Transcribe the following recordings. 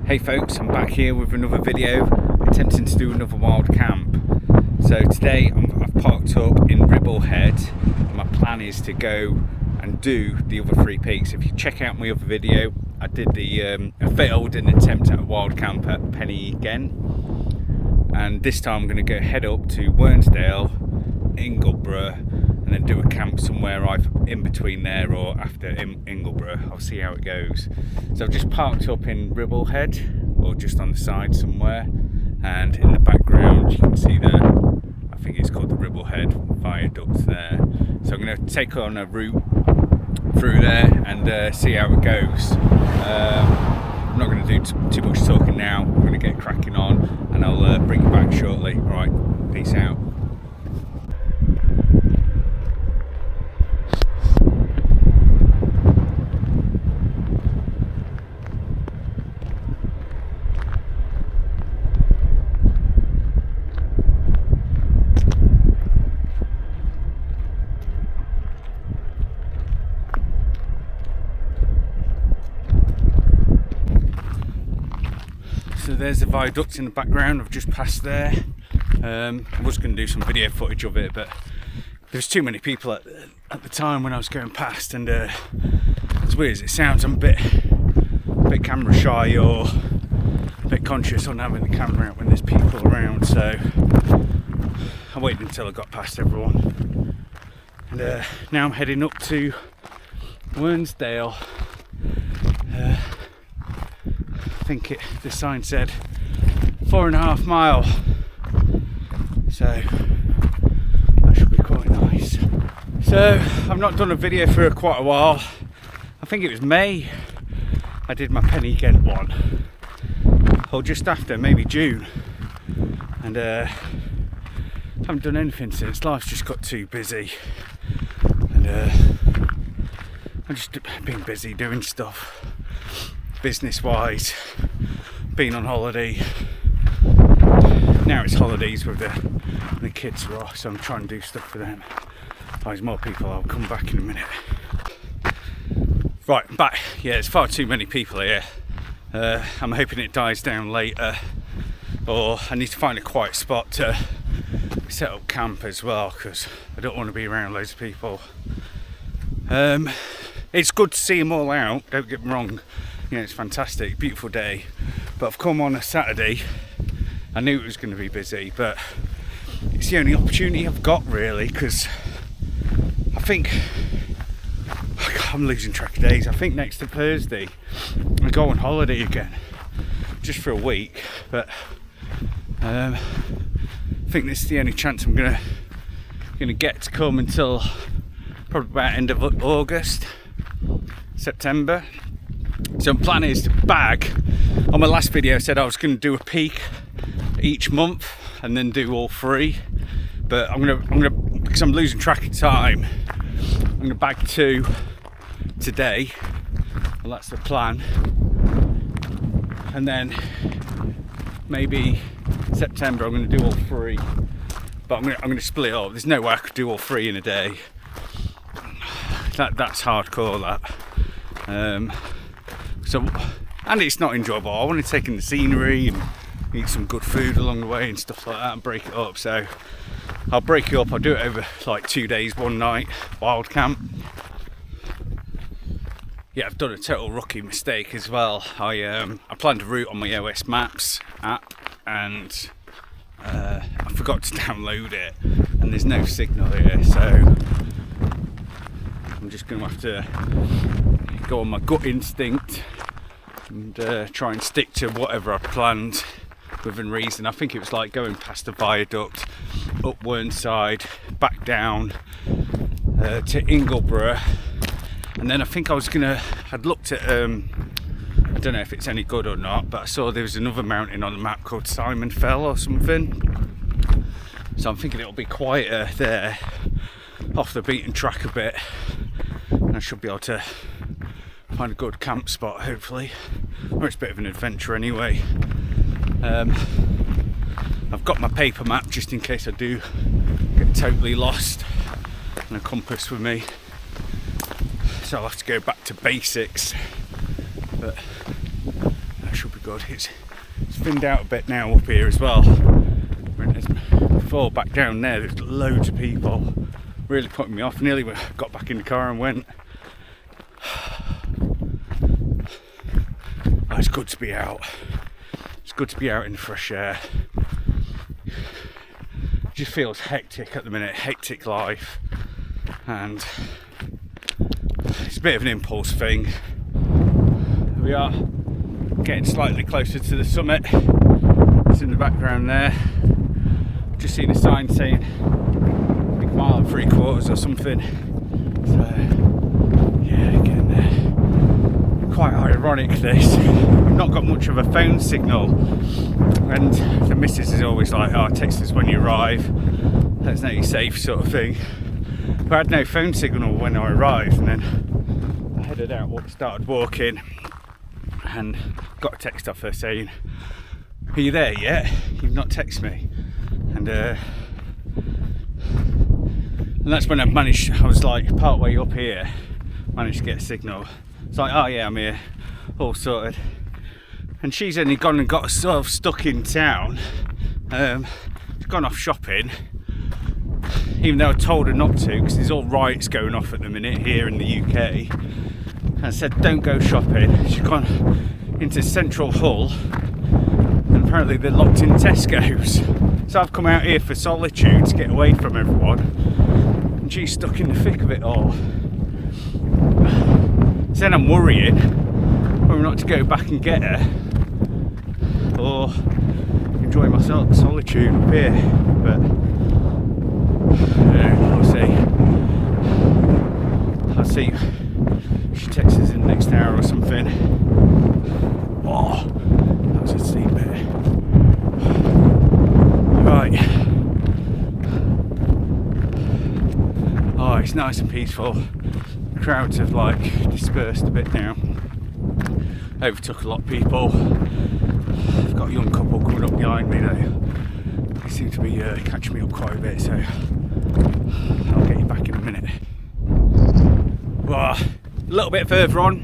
Hey folks, I'm back here with another video attempting to do another wild camp. So today I've parked up in Ribble Head and my plan is to go and do the other three peaks. If you check out my other video, I did a failed an attempt at a wild camp at Pen y Gain, and this time I'm going to go head up to Whernsdale, Ingleborough, and then do a camp somewhere either in between there or after Ingleborough. I'll see how it goes. So I've just parked up in Ribble Head, or just on the side somewhere, and in the background you can see I think it's called the Ribble Head Viaduct there. So I'm going to take on a route through there and see how it goes. I'm not going to do too much talking now. I'm going to get cracking on and I'll bring you back shortly. Alright, peace out. So there's the viaduct in the background. I've just passed there. I was going to do some video footage of it, but there was too many people at the time when I was going past, and as weird as it sounds, I'm a bit camera shy or a bit conscious on having the camera out when there's people around. So I waited until I got past everyone, and now I'm heading up to Whernsdale. I think the sign said 4.5 miles, so that should be quite nice. So I've not done a video for quite a while. I think it was May I did my Pen y Gain one, or just after, maybe June, and haven't done anything since. Life's just got too busy, and I've just been busy doing stuff business wise, been on holiday. Now it's holidays with the kids are off, so I'm trying to do stuff for them. There's more people. I'll come back in a minute. Right, I'm back. Yeah, there's far too many people here. I'm hoping it dies down later, or I need to find a quiet spot to set up camp as well, because I don't want to be around loads of people. It's good to see them all out, don't get me wrong. You know, it's fantastic, beautiful day, but I've come on a Saturday. I knew it was going to be busy, but it's the only opportunity I've got really, because I think I'm losing track of days. I think next to Thursday I go on holiday again, just for a week, but I think this is the only chance I'm gonna get to come until probably about end of August, September. So my plan is to bag. On my last video I said I was going to do a peak each month and then do all three, but I'm gonna because I'm losing track of time, I'm gonna bag 2 today. Well, that's the plan, and then maybe September I'm going to do all 3, but I'm going to split it up. There's no way I could do all 3 in a day. That's hardcore, that. So, and it's not enjoyable. I want to take in the scenery and eat some good food along the way and stuff like that and break it up. So I'll break it up. I'll do it over like 2 days, 1 night, wild camp. Yeah, I've done a total rookie mistake as well. I planned a route on my OS Maps app, and I forgot to download it, and there's no signal here, so I'm just going to have to go on my gut instinct and try and stick to whatever I planned within reason. I think it was like going past the viaduct, up Whernside, back down to Ingleborough, and then I think I'd looked at, I don't know if it's any good or not, but I saw there was another mountain on the map called Simon Fell or something, so I'm thinking it'll be quieter there, off the beaten track a bit, and I should be able to find a good camp spot hopefully, or it's a bit of an adventure anyway. I've got my paper map just in case I do get totally lost, and a compass with me, so I'll have to go back to basics, but that should be good. good. It's thinned out a bit now up here as well. Before, back down there's loads of people, really putting me off. Nearly got back in the car and went. Oh, it's good to be out. It's good to be out in the fresh air. It just feels hectic at the minute, hectic life, and it's a bit of an impulse thing. We are getting slightly closer to the summit. It's in the background there. Just seen a sign saying 1 mile and 3/4 or something. So yeah, getting there. Quite ironic this. I've not got much of a phone signal, and the missus is always like, "Oh, text us when you arrive. Let us know you're safe," sort of thing. But I had no phone signal when I arrived, and then I headed out, started walking, and got a text off her saying, "Are you there yet? You've not texted me." And that's when I was like part way up here, managed to get a signal. It's like, "Oh yeah, I'm here, all sorted." And she's only gone and got herself stuck in town. She's gone off shopping, even though I told her not to, because there's all riots going off at the minute here in the UK. And I said, "Don't go shopping." She's gone into Central Hull, and apparently they're locked in Tesco's. So I've come out here for solitude to get away from everyone, and she's stuck in the thick of it all. So then I'm worrying whether or not to go back and get her, or enjoy my solitude up here. But we'll see. I'll see if she texts us in the next hour or something. Oh, that was a steep bit. Right. Oh, it's nice and peaceful. The crowds have like dispersed a bit now. Overtook a lot of people. I've got a young couple coming up behind me though. They seem to be catching me up quite a bit, so I'll get you back in a minute. Well, a little bit further on,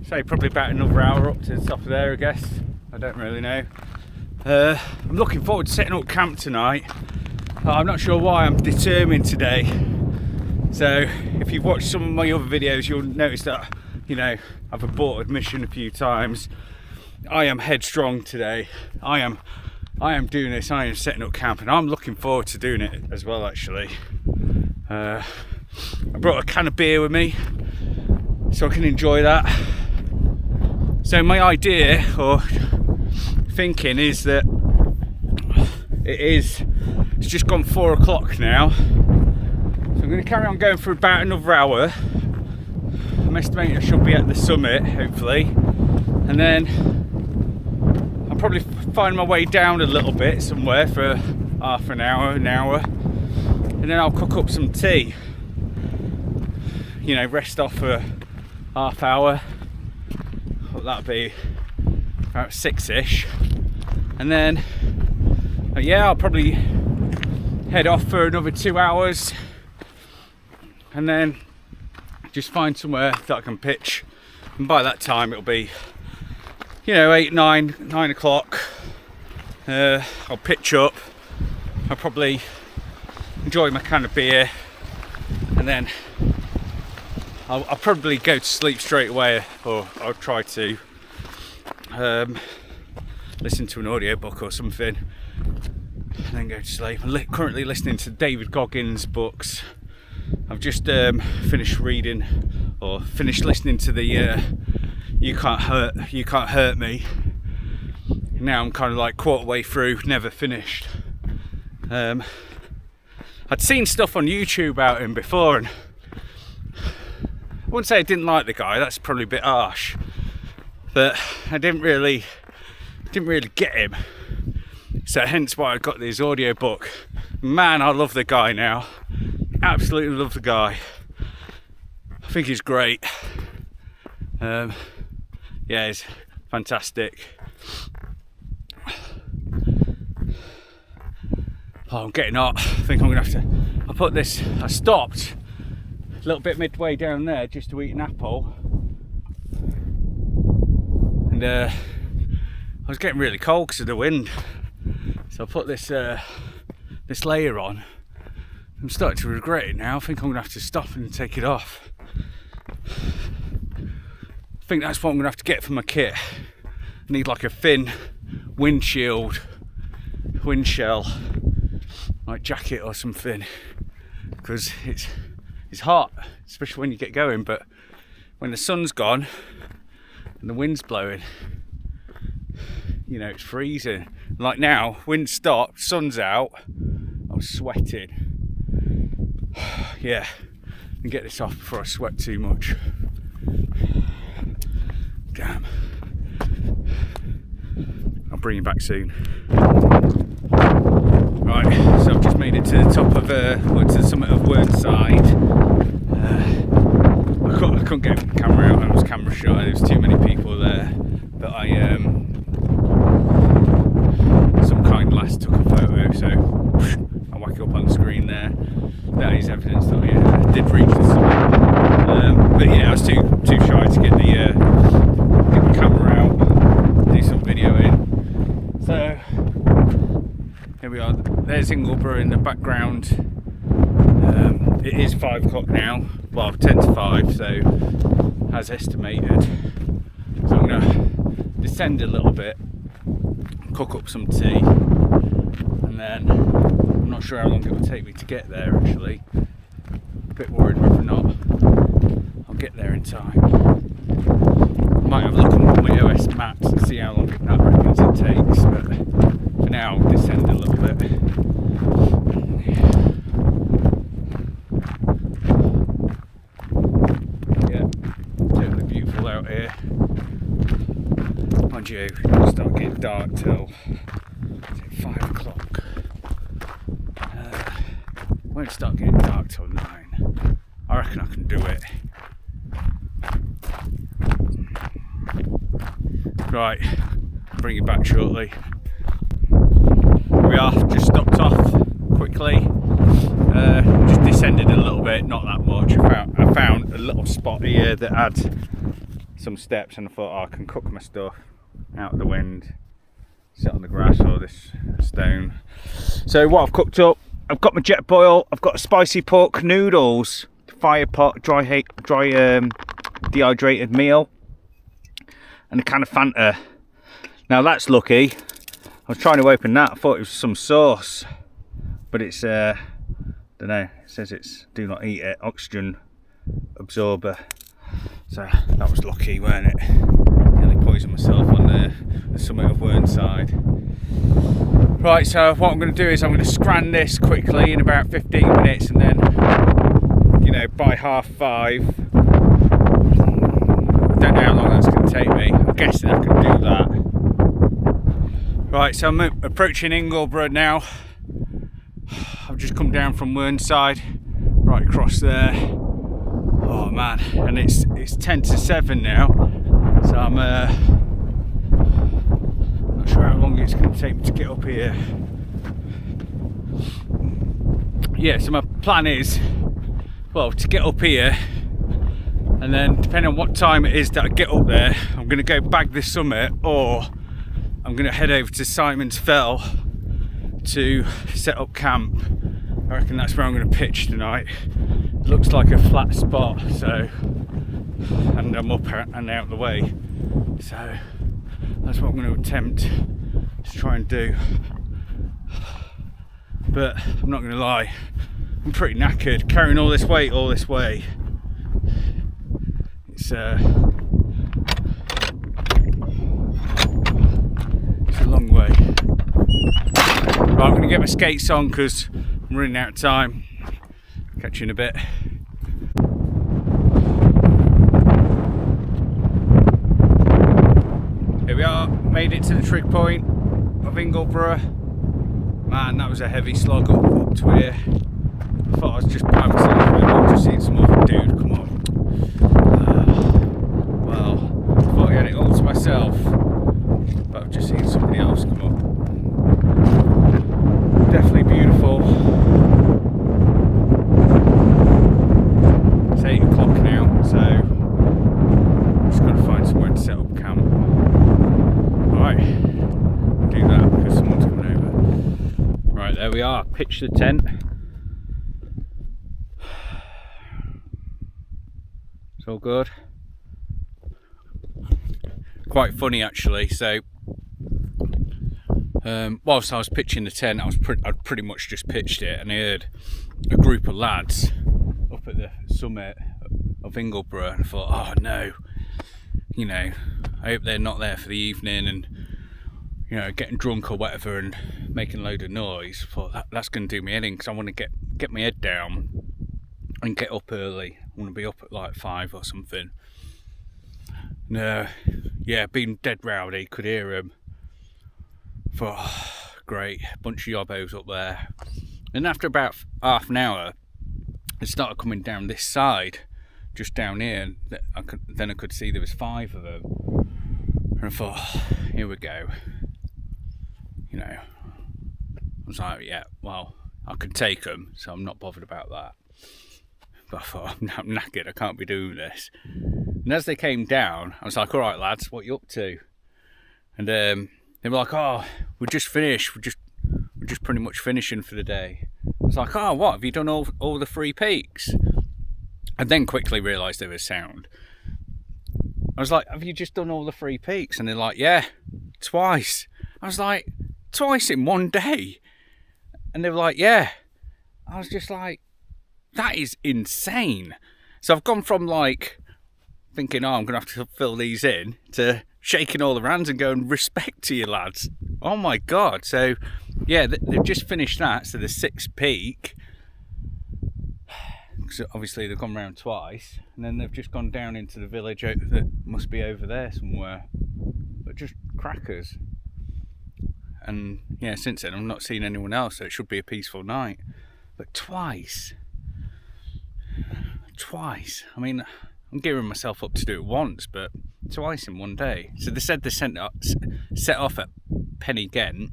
say probably about another hour up to the top of there, I guess. I don't really know. I'm looking forward to setting up camp tonight. I'm not sure why, I'm determined today. So if you've watched some of my other videos, you'll notice that, you know, I've aborted mission a few times. I am headstrong today. I am doing this. I am setting up camp, and I'm looking forward to doing it as well, actually. I brought a can of beer with me so I can enjoy that. So my idea or thinking is that it's just gone 4 o'clock now, so I'm going to carry on going for about another hour. I'm estimating I should be at the summit hopefully, and then I'll probably find my way down a little bit somewhere for half an hour, and then I'll cook up some tea, you know, rest off for half hour. Well, that'll be about 6ish, and then yeah, I'll probably head off for another 2 hours, and then just find somewhere that I can pitch, and by that time it'll be, you know, 8, 9 o'clock. I'll pitch up, I'll probably enjoy my can of beer, and then I'll probably go to sleep straight away, or I'll try to listen to an audiobook or something and then go to sleep. I'm currently listening to David Goggins books. I've just finished listening to the You Can't Hurt Me. Now I'm kind of like quarter way through, never finished. I'd seen stuff on YouTube about him before, and I wouldn't say I didn't like the guy, that's probably a bit harsh, but I didn't really get him, so hence why I got this audiobook. Man, I love the guy now, absolutely love the guy. I think he's great. Yeah, he's fantastic. Oh, I'm getting hot. I think I'm gonna have to, I stopped a little bit midway down there just to eat an apple. and I was getting really cold because of the wind. So I put this this layer on. I'm starting to regret it now. I think I'm gonna have to stop and take it off. I think that's what I'm gonna have to get for my kit. I need like a thin windshield, wind shell, like jacket or something, because it's hot, especially when you get going. But when the sun's gone and the wind's blowing, you know, it's freezing. Like now, wind stopped, sun's out, I was sweating. Yeah, and get this off before I sweat too much. Damn. I'll bring you back soon. Right, so I've just made it to the top of, to the summit of Whernside. I couldn't get the camera out, I was camera shy, there was too many people there. But some kind lass took a photo, so I'll whack it up on the screen there. That is evidence that I did reach the summit. But yeah, I was too shy to get the camera out, do some video in. So here we are. There's Ingleborough in the background. It is 5 o'clock now. Well, 10 to 5, so as estimated. So I'm gonna descend a little bit, cook up some tea, and then I'm not sure how long it will take me to get there actually. A bit worried whether or not I'll get there in time. I might have a look on my OS maps and see how long that reckons it takes, but for now I'll descend a little bit. Yeah, totally beautiful out here. Mind you, it won't start getting dark till 5 o'clock. Won't start getting dark till 9. I reckon I can do it. Right, bring you back shortly. Here we are, just stopped off quickly. Just descended a little bit, not that much. I found a little spot here that had some steps, and I thought, oh, I can cook my stuff out of the wind, sit on the grass or this stone. So what I've cooked up, I've got my Jetboil, I've got spicy pork noodles, fire pot, dry dehydrated meal, and a can of Fanta. Now that's lucky. I was trying to open that, I thought it was some sauce, but it's don't know, it says it's do not eat it, oxygen absorber. So that was lucky, weren't it? Nearly poisoned myself on the summit of Whernside. Right, so what I'm going to do is I'm going to scran this quickly in about 15 minutes, and then, you know, by 5:30, I don't know how long that's going to take me. I'm guessing I can do that. Right, so I'm approaching Ingleborough now. I've just come down from Whernside, right across there. Oh man, and it's 10 to 7 now, so I'm not sure how long it's going to take me to get up here. Yeah, so my plan is, well, to get up here, and then depending on what time it is that I get up there, I'm going to go back this summit, or I'm going to head over to Simon's Fell to set up camp. I reckon that's where I'm going to pitch tonight. It looks like a flat spot, so, and I'm up and out the way, so that's what I'm going to attempt to try and do. But I'm not going to lie, I'm pretty knackered carrying all this weight all this way. It's a long way. Right, I'm going to get my skates on because I'm running out of time. Catch you in a bit. Here we are, made it to the trig point of Ingleborough. Man, that was a heavy slog up to here. I thought I was just by myself, but I've just seen some other dude come on. Well, I thought I had it all to myself, but I've just seen somebody else come up. Definitely beautiful. It's 8 o'clock now, so I'm just got to find somewhere to set up camp. Right, do that because someone's coming over. Right, there we are, pitch the tent. It's all good. Quite funny actually, so whilst I was pitching the tent, I'd pretty much just pitched it, and I heard a group of lads up at the summit of Ingleborough, and I thought, oh no, you know, I hope they're not there for the evening and, you know, getting drunk or whatever and making a load of noise. I thought that's going to do me head in, because I want to get my head down and get up early. I want to be up at like 5 or something. No, yeah, being dead rowdy, could hear them. Thought, oh, great, bunch of yobbos up there. And after about half an hour, it started coming down this side, just down here. And then I could see there was 5 of them. And I thought, oh, here we go. You know, I was like, yeah, well, I can take them, so I'm not bothered about that. But I thought, I'm knackered, I can't be doing this. And as they came down, I was like, all right, lads, what are you up to? And they were like, oh, we just finished. We're just pretty much finishing for the day. I was like, oh, what? Have you done all the 3 peaks? And then quickly realised there was sound. I was like, have you just done all the 3 peaks? And they're like, yeah, twice. I was like, twice in one day? And they were like, yeah. I was just like, that is insane. So I've gone from like thinking, oh, I'm going to have to fill these in, to shaking all the hands and going, respect to you lads. Oh my God. So yeah, they've just finished that. So the 6th peak, so obviously they've gone round twice, and then they've just gone down into the village that must be over there somewhere. But just crackers. And yeah, since then I've not seen anyone else, so it should be a peaceful night. But twice. I mean, I'm gearing myself up to do it once, but twice in one day. So they said they set off at Penny Ghent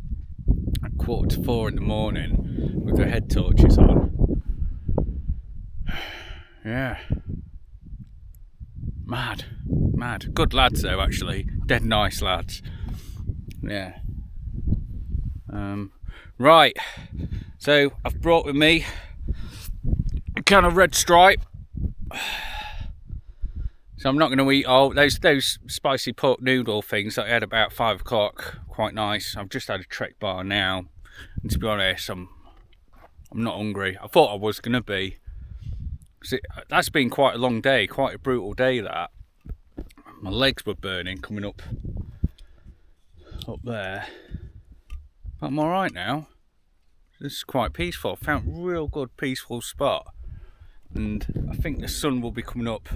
at 4:45 in the morning with their head torches on. Yeah. Mad. Good lads though, actually. Dead nice lads. Yeah. Right. So I've brought with me a can of Red Stripe. So I'm not going to eat all those spicy pork noodle things that I had about 5 o'clock. Quite nice. I've just had a Trek bar now, and to be honest, I'm not hungry. I thought I was going to be. That's been quite a long day, quite a brutal day. That my legs were burning coming up there, but I'm all right now. This is quite peaceful. I found a real good peaceful spot, and I think the sun will be coming up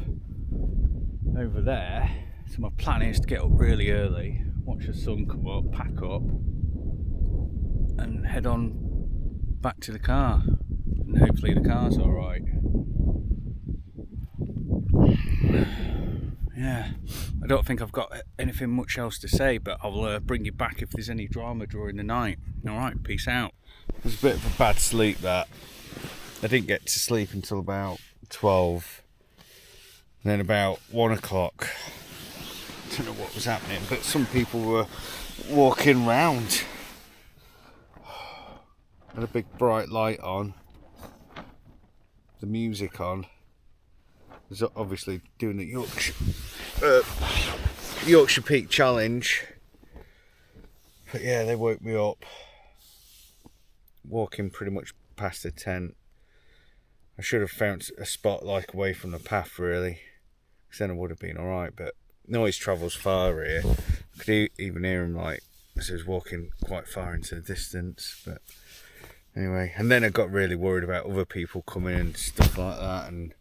over there, so my plan is to get up really early, watch the sun come up, pack up and head on back to the car, and hopefully the car's alright. Yeah, I don't think I've got anything much else to say, but I'll bring you back if there's any drama during the night. Alright, peace out. It was a bit of a bad sleep that. I didn't get to sleep until about 12. And then about 1 o'clock, I don't know what was happening, but some people were walking round. Had a big bright light on, the music on. Was obviously doing the Yorkshire Peak Challenge. But yeah, they woke me up. Walking pretty much past the tent. I should have found a spot like away from the path really, because then I would have been alright, but noise travels far here. I could even hear him like as I was walking quite far into the distance. But anyway, and then I got really worried about other people coming and stuff like that, and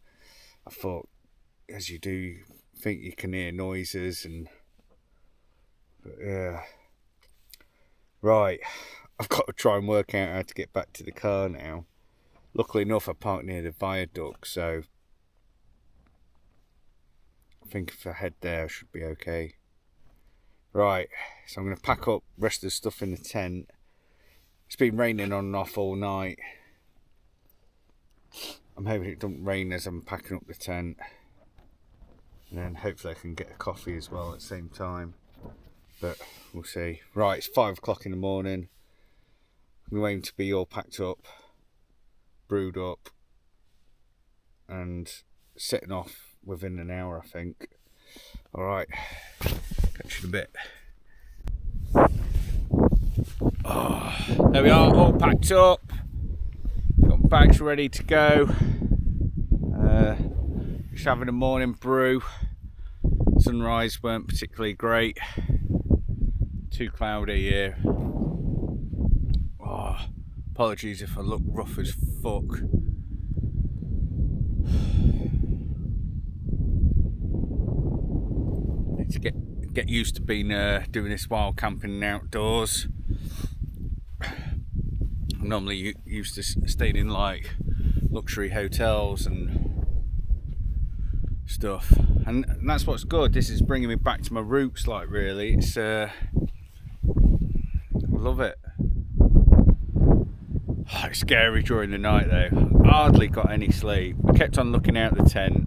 I thought, as you do, you think you can hear noises, but yeah. Right, I've got to try and work out how to get back to the car now. Luckily enough, I parked near the viaduct, so I think if I head there, I should be okay. Right, so I'm going to pack up the rest of the stuff in the tent. It's been raining on and off all night. I'm hoping it doesn't rain as I'm packing up the tent. And then hopefully I can get a coffee as well at the same time. but we'll see. Right, it's 5 o'clock in the morning. We aim to be all packed up, brewed up, and setting off within an hour, I think. Alright, catch you in a bit. Oh, there we are, all packed up. Got bags ready to go. Just having a morning brew. Sunrise weren't particularly great. Too cloudy here. Oh, apologies if I look rough as fuck. Need to get used to being doing this while camping outdoors. I'm normally used to staying in like luxury hotels and stuff, and that's what's good. This is bringing me back to my roots, like, really. It's I love it. Oh, it's scary during the night though. I hardly got any sleep. I kept on looking out the tent,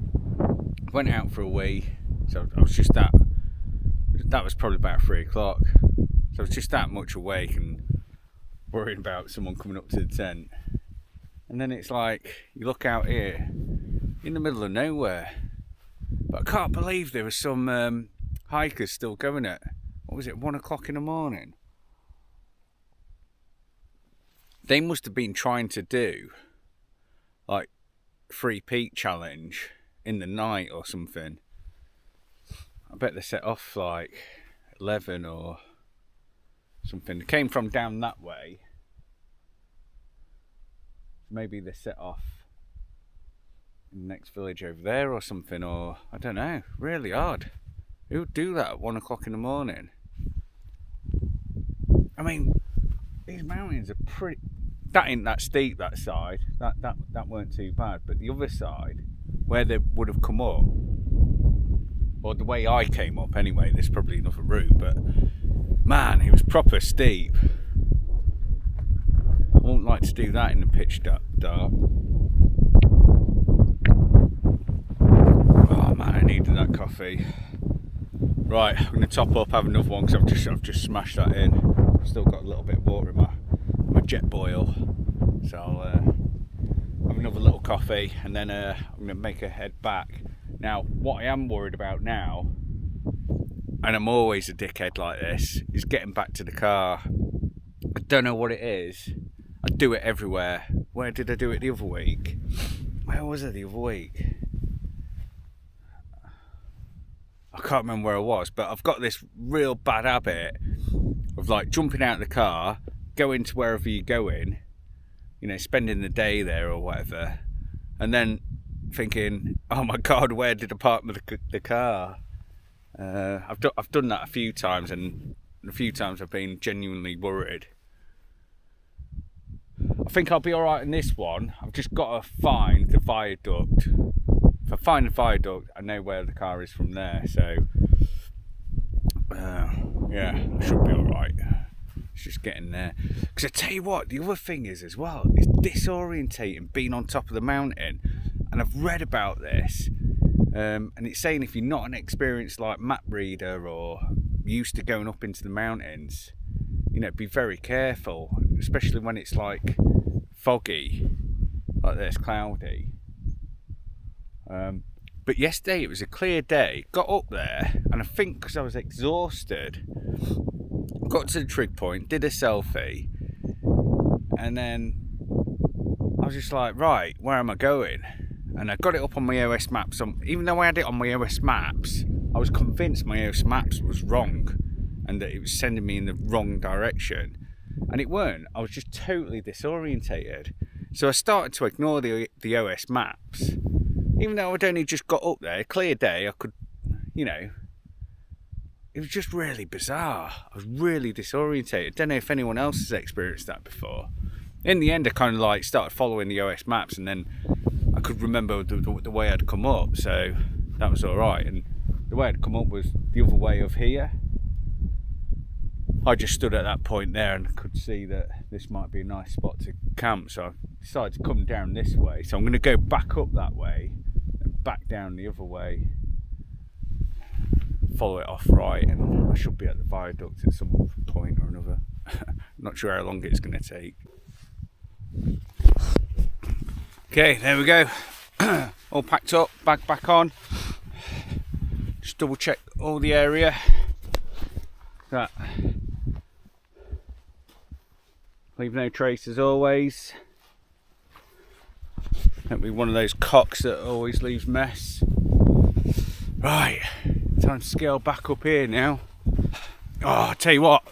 went out for a wee, so I was just that was probably about 3 o'clock, so I was just that much awake and worrying about someone coming up to the tent. And then it's like, you look out here in the middle of nowhere, but I can't believe there were some hikers still going at, what was it, 1 o'clock in the morning. They must have been trying to do like 3 peak challenge in the night or something. I bet they set off like 11 or something. They came from down that way. Maybe they set off in the next village over there or something, or I don't know. Really odd. Who would do that at 1 o'clock in the morning? I mean, these mountains are pretty. That ain't that steep, that side. That weren't too bad, but the other side, where they would have come up, or the way I came up anyway. There's probably another route, but man, it was proper steep. I wouldn't like to do that in the pitch dark. Oh man, I needed that coffee. Right, I'm gonna top up, have another one, because I've just smashed that in. I've still got a little bit of water in my jet boil, so I'll have another little coffee, and then I'm gonna make a head back. Now, what I am worried about now, and I'm always a dickhead like this, is getting back to the car. I don't know what it is. I do it everywhere. Where did I do it the other week? Where was it the other week? I can't remember where I was, but I've got this real bad habit of like jumping out of the car, going to wherever you're going, you know, spending the day there or whatever, and then thinking, oh my god, where did I park the car? I've done that a few times, and a few times I've been genuinely worried. I think I'll be alright in this one. I've just got to find the viaduct. If I find the viaduct, I know where the car is from there, so yeah, I should be alright. It's just getting there. Because I tell you what, the other thing is as well, it's disorientating being on top of the mountain. And I've read about this, and it's saying if you're not an experienced like map reader or used to going up into the mountains, you know, be very careful, especially when it's like foggy, like this, cloudy. But yesterday it was a clear day. Got up there, and I think because I was exhausted, got to the trig point, did a selfie, and then I was just like, right, where am I going? And I got it up on my OS Maps. Even though I had it on my OS Maps, I was convinced my OS Maps was wrong and that it was sending me in the wrong direction. And it weren't. I was just totally disorientated. So I started to ignore the OS Maps. Even though I'd only just got up there, clear day, I could, you know, it was just really bizarre. I was really disorientated. Don't know if anyone else has experienced that before. In the end, I kind of like started following the OS Maps, and then I could remember the way I'd come up, so that was all right. And the way I'd come up was the other way of here. I just stood at that point there and could see that this might be a nice spot to camp, so I decided to come down this way. So I'm going to go back up that way and back down the other way. follow it off right, and I should be at the viaduct at some point or another. Not sure how long it's going to take. Okay, there we go. All packed up, bag back on. Just double check all the area. That. Leave no trace as always. Don't be one of those cocks that always leaves mess. Right, time to scale back up here now. Oh, I tell you what,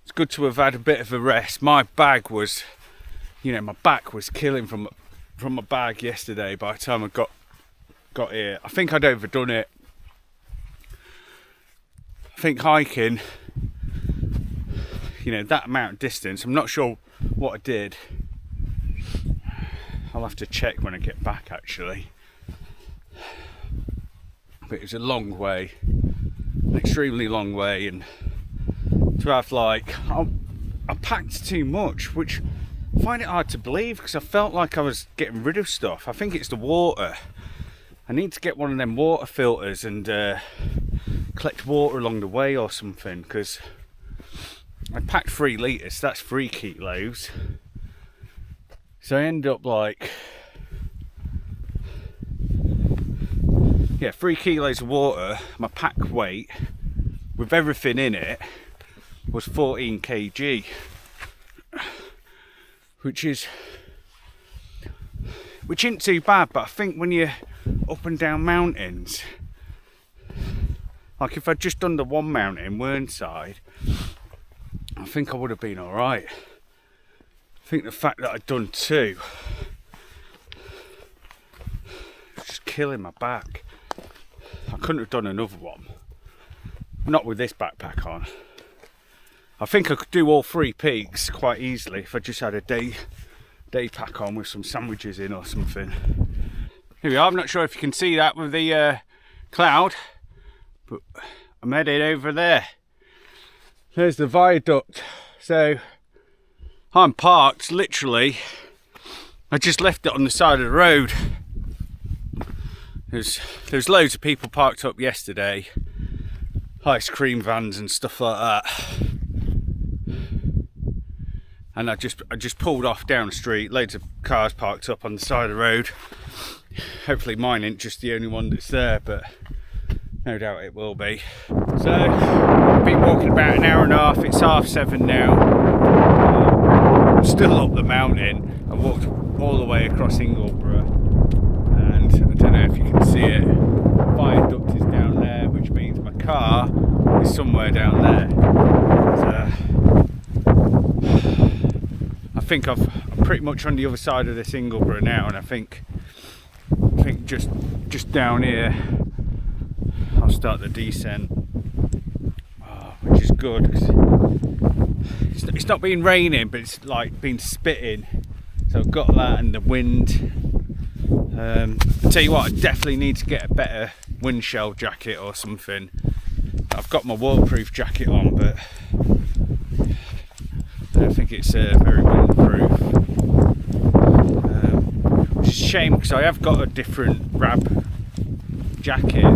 it's good to have had a bit of a rest. My bag was, my back was killing from my bag yesterday by the time I got here. I think I'd overdone it. I think hiking, that amount of distance, I'm not sure what I did. I'll have to check when I get back actually. But it was a long way, an extremely long way, and to have I packed too much, which I find it hard to believe because I felt like I was getting rid of stuff. I think it's the water. I need to get one of them water filters and collect water along the way or something, because I packed 3 litres, that's 3 kilos. So I end up 3 kilos of water. My pack weight with everything in it was 14 kg, which isn't too bad, but I think when you're up and down mountains, like if I'd just done the one mountain, Whernside, I think I would have been alright. I think the fact that I'd done 2 was just killing my back. I couldn't have done another one, not with this backpack on. I think I could do all 3 peaks quite easily if I just had a day pack on with some sandwiches in or something. Here we are. I'm not sure if you can see that with the cloud, but I'm headed over there. There's the viaduct. So I'm parked literally, I just left it on the side of the road. There's loads of people parked up yesterday, ice cream vans and stuff like that, and I just pulled off down the street. Loads of cars parked up on the side of the road. Hopefully mine ain't just the only one that's there, but no doubt it will be. So I've been walking about an hour and a half. It's 7:30 now. I'm still up the mountain. I walked all the way across Ingleborough, and I don't know if you can see it. The viaduct is down there, which means my car is somewhere down there. So I think I'm pretty much on the other side of this Ingleborough now, and I think just down here I'll start the descent, which is good. It's not been raining, but it's been spitting, so I've got that and the wind. I tell you what, I definitely need to get a better wind shell jacket or something. I've got my waterproof jacket on, but I don't think it's very windproof. Which is a shame, because I have got a different Rab jacket,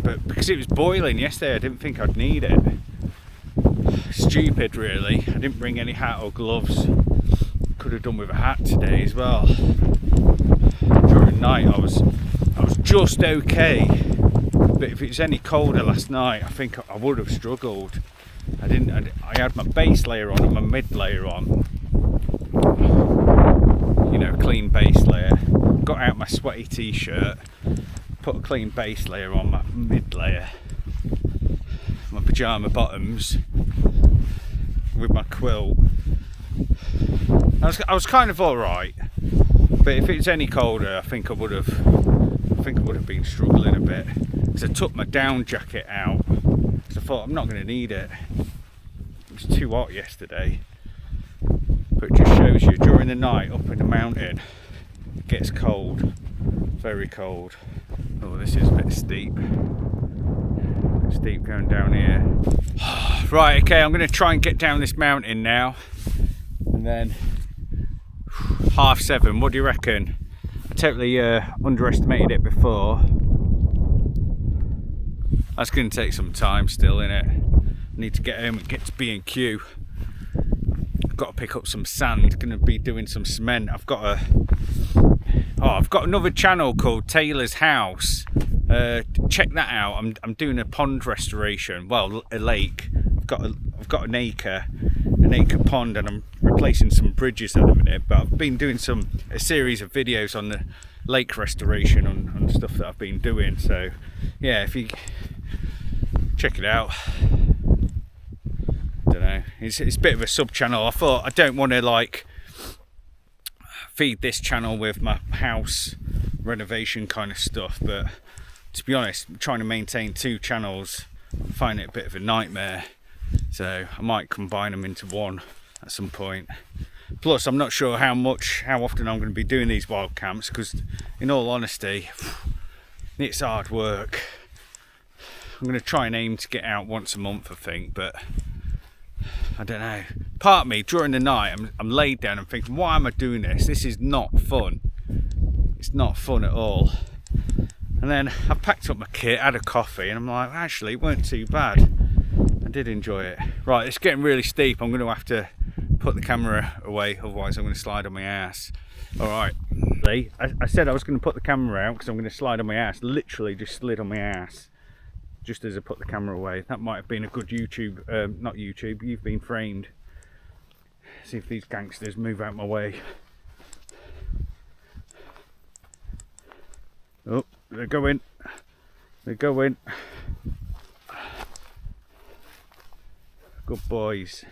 but because it was boiling yesterday, I didn't think I'd need it. Stupid, really. I didn't bring any hat or gloves. Could have done with a hat today as well. During the night, I was just okay, but if it was any colder last night, I think I would have struggled. I had my base layer on and my mid layer on. Clean base layer. Got out my sweaty t-shirt, put a clean base layer on my mid layer, my pyjama bottoms with my quilt. I was kind of alright, but if it's any colder, I think I would have been struggling a bit, because I took my down jacket out because I thought I'm not going to need it. It was too hot yesterday. But it just shows you, during the night up in the mountain, it gets cold, very cold. Oh, this is a bit steep. Steep going down here. Right, okay, I'm going to try and get down this mountain now, and then 7:30. What do you reckon? I totally underestimated it before. That's going to take some time still, innit? I need to get home and get to B&Q. I've got to pick up some sand. Going to be doing some cement. I've got another channel called Taylor's House. Check that out. I'm doing a pond restoration. Well, a lake. I've got an acre pond, and I'm replacing some bridges at the minute. But I've been doing a series of videos on the lake restoration on stuff that I've been doing. So yeah, if you check it out. Don't know. It's a bit of a sub channel. I thought I don't want to like feed this channel with my house renovation kind of stuff, but to be honest, trying to maintain 2 channels, I find it a bit of a nightmare. So I might combine them into one at some point. Plus, I'm not sure how often I'm going to be doing these wild camps, because in all honesty, it's hard work. I'm going to try and aim to get out once a month, I think, but I don't know. Part of me during the night, I'm laid down and thinking, why am I doing this? This is not fun. It's not fun at all. And then I packed up my kit, had a coffee, and I'm like, actually, it weren't too bad. I did enjoy it. Right, it's getting really steep. I'm going to have to put the camera away, otherwise I'm going to slide on my ass. All right. I said I was going to put the camera out because I'm going to slide on my ass. Literally just slid on my ass just as I put the camera away. That might have been a good YouTube, not YouTube, You've Been Framed. See if these gangsters move out my way. Oh, they're going. They're going. Good boys.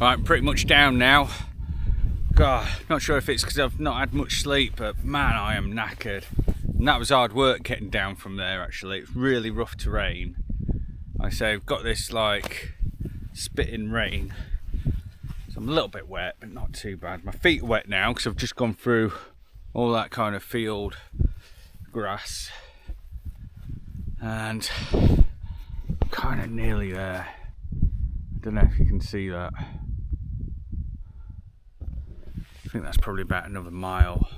Right, I'm pretty much down now. God, not sure if it's because I've not had much sleep, but man, I am knackered. And that was hard work getting down from there, actually. It's really rough terrain. Like I say, I've got this like spitting rain. So I'm a little bit wet, but not too bad. My feet are wet now because I've just gone through all that kind of field grass. And I'm kind of nearly there. I don't know if you can see that. I think that's probably about another mile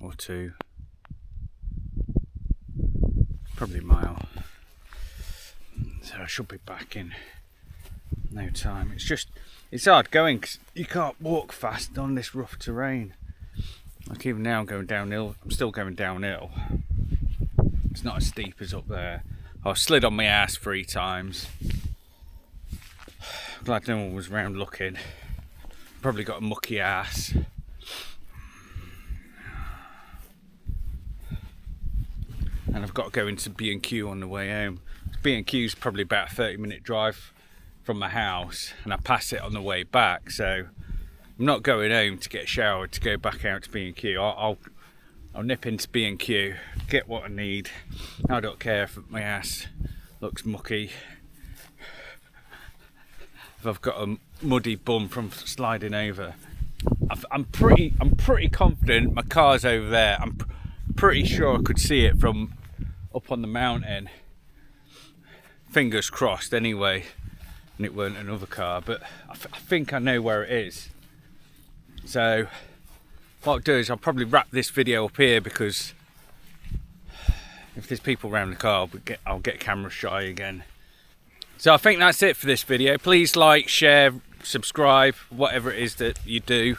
or 2. Probably a mile. So I should be back in no time. It's hard going because you can't walk fast on this rough terrain. Like even now I'm going downhill. I'm still going downhill. It's not as steep as up there. I slid on my ass 3 times. Glad no one was round looking. Probably got a mucky ass. And I've got to go into B&Q on the way home. B&Q's probably about a 30-minute drive from my house, and I pass it on the way back, so I'm not going home to get showered to go back out to B&Q. I'll nip into B&Q, get what I need. I don't care if my ass looks mucky, if I've got a muddy bum from sliding over. I'm pretty confident my car's over there. I'm pretty sure I could see it from up on the mountain. Fingers crossed anyway, and it weren't another car, but I think I know where it is. So what I'll do is I'll probably wrap this video up here, because if there's people around the car, I'll get camera shy again. So I think that's it for this video. Please like, share, subscribe, whatever it is that you do.